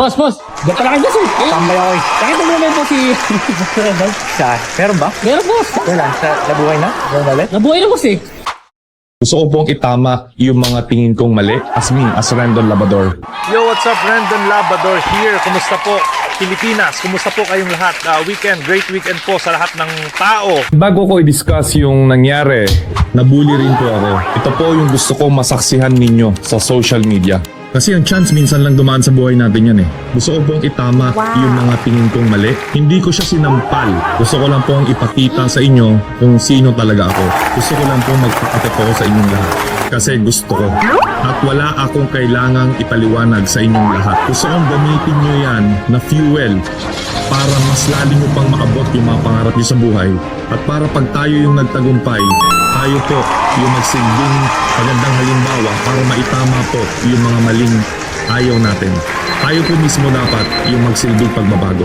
Boss, boss! Diyan pala kayo, boss eh! Tambay ako eh. Nakita mo naman po si... Sa, meron ba? Meron, boss! Wala, sa nabuhay na? Wala ulit? Nabuhay na, boss eh! Gusto ko pong itama yung mga tingin kong mali as me, as Rendon Labrador. Yo, what's up? Rendon Labrador here. Kumusta po Pilipinas? Kumusta po kayong lahat? Great weekend po sa lahat ng tao. Bago ko i-discuss yung nangyari, nabully rin po ako. Ito po yung gusto kong masaksihan ninyo sa social media. Kasi ang chance minsan lang dumaan sa buhay natin yan eh. Gusto ko pong itama yung mga tingin kong mali. Hindi ko siya sinampal. Gusto ko lang pong ipakita sa inyo kung sino talaga ako. Gusto ko lang pong magpakatotoo sa inyong lahat. Kasi gusto ko. At wala akong kailangang ipaliwanag sa inyong lahat. Gusto kong gamitin nyo yan na fuel para mas lalo nyo pang maabot yung mga pangarap nyo sa buhay. At para pag tayo yung nagtagumpay, tayo po yung magsilbing magandang halimbawa para maitama po yung mga maling ayaw natin. Tayo po mismo dapat yung magsilbing pagbabago.